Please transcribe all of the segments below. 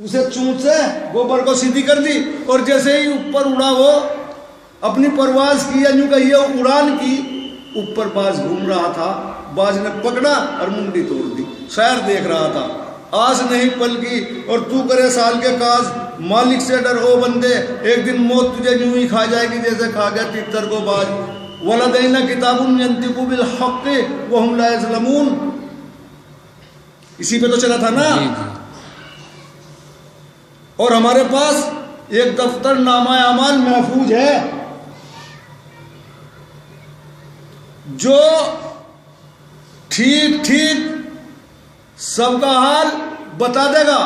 اسے چونچ سے گوبر کو سیدھی کر دی اور جیسے ہی اوپر اڑا وہ اپنی پرواز کی یوں کہ یہ اڑان کی اوپر باز گھوم رہا تھا باز نے پکڑا اور منڈی توڑ دی شہر دیکھ رہا تھا آس نہیں پل کی اور تو کرے سال کے کاز مالک سے ڈر او بندے ایک دن موت تجھے یوں ہی کھا جائے گی جیسے کھا گیا تیتر کو باز وَلَدَيْنَا كِتَابٌ يَنْطِقُ بِالْحَقِّ وَهُمْ لَا يَظْلَمُونَ اسی پہ تو چلا تھا نا اور ہمارے پاس ایک دفتر نامہ اعمال محفوظ ہے جو ٹھیک ٹھیک سب کا حال بتا دے گا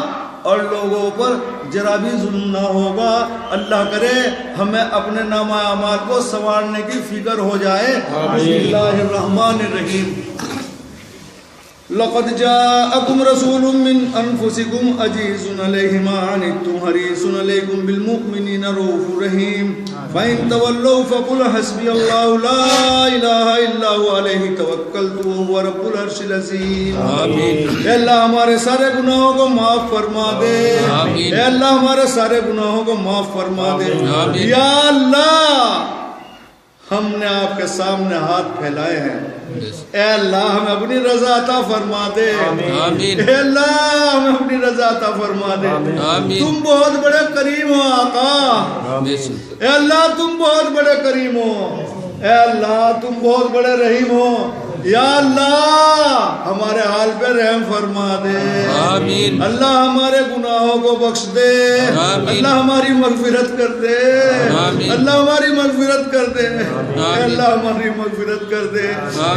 اور لوگوں پر ذرا بھی ظلم نہ ہوگا اللہ کرے ہمیں اپنے نامہ اعمال کو سنوارنے کی فکر ہو جائے بسم اللہ الرحمن الرحیم لقد جاءكم رسول من انفسكم عزيز عليه ما عنتم حريص عليكم بالمؤمنين رؤوف رحيم فإن تولوا فقل حسبي الله لا إله إلا هو عليه توكلت وهو رب العرش العظيم آمین اے اللہ ہمارے سارے گناہوں کو معاف فرما دے آمین اے اللہ ہمارے سارے گناہوں کو معاف فرما دے آمین یا اللہ ہم نے آپ کے سامنے ہاتھ پھیلائے ہیں اے اللہ ہمیں اپنی رضا عطا فرما دے آمین اے اللہ ہمیں اپنی رضا عطا فرما دے آمین تم بہت بڑے کریم ہو آقا اے اللہ تم بہت بڑے کریم ہو اے اللہ تم بہت بڑے رحیم ہو یا اللہ ہمارے حال پہ رحم فرما دے آمین اللہ ہمارے گناہوں کو بخش دے آمین اللہ ہماری مغفرت کر دے آمین اللہ ہماری مغفرت کر دے اے اللہ ہماری مغفرت کر دے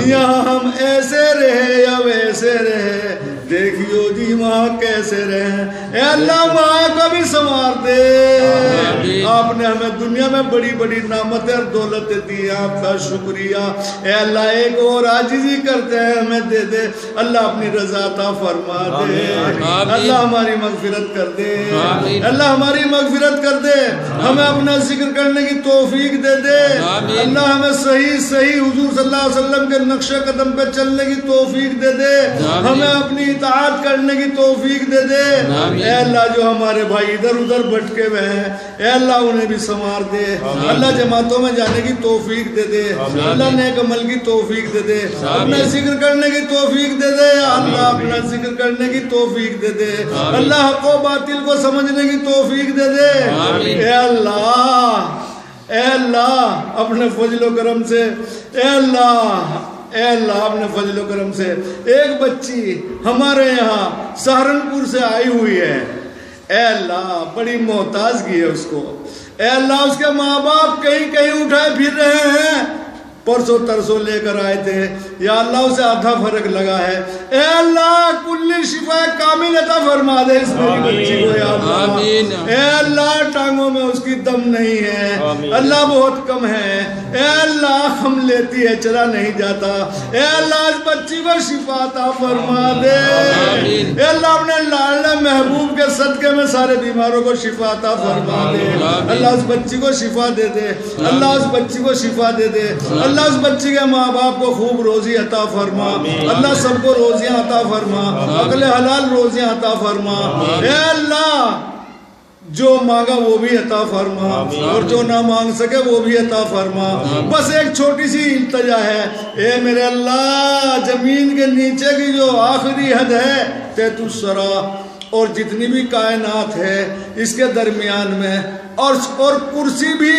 یہاں ہم ایسے رہے یا ویسے رہے دیکھیو جی وہاں کیسے رہے اے اللہ وہاں کا بھی سنوار دے آپ نے ہمیں دنیا میں بڑی بڑی نعمتیں اور دولتیں دی آپ کا شکریہ اے اللہ ایک اور عاجزی کرتے ہیں ہمیں دے دے اللہ اپنی رضا عطا فرما دے اللہ ہماری مغفرت کر دے اللہ ہماری مغفرت کر دے ہمیں اپنا ذکر کرنے کی توفیق دے دے اللہ ہمیں صحیح صحیح حضور صلی اللہ علیہ وسلم کے نقش قدم پہ چلنے کی توفیق دے دے ہمیں اپنی اطاعت کرنے کی توفیق دے دے اے اللہ جو ہمارے بھائی ادھر ادھر بھٹکے ہوئے ہیں اے اللہ انہیں بھی سنوار دے اللہ جماعتوں میں جانے کی توفیق دے دے اللہ نیک عمل کی توفیق دے دے اپنا ذکر کرنے کی توفیق دے دے اللہ اپنا ذکر کرنے کی توفیق دے دے اللہ حق و باطل کو سمجھنے کی توفیق دے دے اے اللہ اپنے فضل و کرم سے اے اللہ اپنے فضل و کرم سے ایک بچی ہمارے یہاں سہارنپور سے آئی ہوئی ہے اے اللہ بڑی محتاجگی ہے اس کو اے اللہ اس کے ماں باپ کہیں کہیں اٹھائے پھر رہے ہیں پرسوں ترسوں لے کر آئے تھے یا اللہ اسے آدھا فرق لگا ہے اے اللہ کل شفا کامل عطا فرما دے اس میری بچی کو یا اللہ اے اللہ ٹانگوں میں اس کی دم نہیں ہے اللہ بہت کم ہے اے اللہ ہم لیتی ہے چلا نہیں جاتا اے اللہ اس بچی کو شفا عطا فرما دے اے اللہ اپنے لاڈلے محبوب کے صدقے میں سارے بیماروں کو شفا عطا فرما دے اللہ اس بچی کو شفا دے دے اللہ اس بچی کو شفا دے دے اللہ اس بچی کے ماں باپ کو خوب روزی عطا فرما اللہ سب کو روزیاں عطا فرما عقل حلال روزیاں عطا فرما اے اللہ جو مانگا وہ بھی عطا فرما اور جو نہ مانگ سکے وہ بھی عطا فرما بس ایک چھوٹی سی التجا ہے اے میرے اللہ زمین کے نیچے کی جو آخری حد ہے تحت الثری اور جتنی بھی کائنات ہے اس کے درمیان میں اور کرسی بھی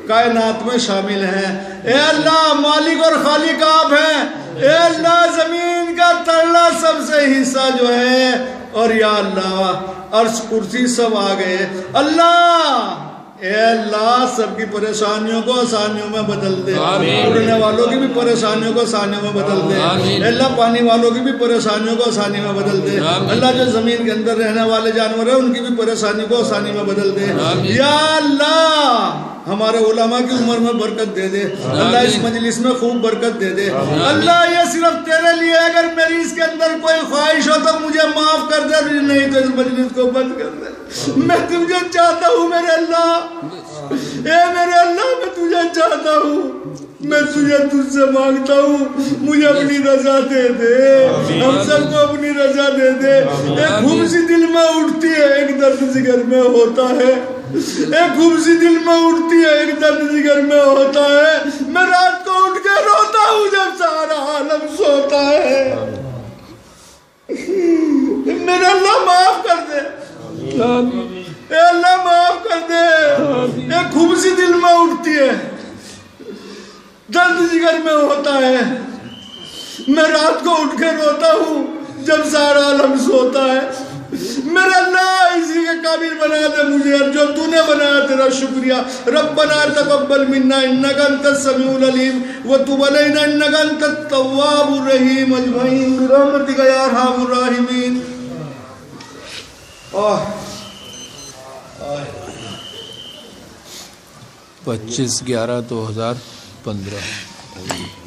کائنات میں شامل ہیں اے اللہ مالک اور خالق آپ ہیں اے اللہ زمین کا ترلا سب سے حصہ جو ہے اور یا اللہ عرش کرسی سب آ گئے اللہ اے اللہ سب کی پریشانیوں کو آسانیوں میں بدل دے اڑنے والوں کی بھی پریشانیوں کو آسانیوں میں بدل دے اے اللہ پانی والوں کی بھی پریشانیوں کو آسانی میں بدل دے اللہ جو زمین کے اندر رہنے والے جانور ہیں ان کی بھی پریشانی کو آسانی میں بدل دے یا اللہ ہمارے علماء کی عمر میں برکت دے دے اللہ اس مجلس میں خوب برکت دے دے اللہ یہ صرف تیرے لیے اگر میری اس کے اندر کوئی خواہش ہو تو مجھے معاف کر دے نہیں تو اس مجلس کو بند کر دے میں تجھے چاہتا ہوں میرے اللہ اے میرے اللہ میں تجھے چاہتا ہوں میں تجھ سے مانگتا ہوں مجھے اپنی رضا دے دے ہم سب کو اپنی رضا دے دے ایک خوب سی دل میں اٹھتی ہے ایک درد جگر میں ہوتا ہے، ایک خوبصی دل میں اٹھتی ہے، ایک درد جگر میں ہوتا ہے، میں رات کو اٹھ کے روتا ہوں جب سارا عالم سوتا ہے۔ میرے اللہ معاف کر دے، اے اللہ معاف کر دے۔ ایک خوبصی دل میں اٹھتی ہے، درد جگر میں ہوتا ہے، میں رات کو اٹھ کے روتا ہوں جب سارا عالم سوتا ہے۔ میرا اللہ اسی کے قابل بنا دے مجھے، اور جو تو نے بنایا تیرا شکریہ۔ ربنا تقبل منا انک انت السمیع العلیم وتب علینا انک انت التواب الرحیم اجمعین برحمتک یا ارحم الراحمین۔ 25/11/2015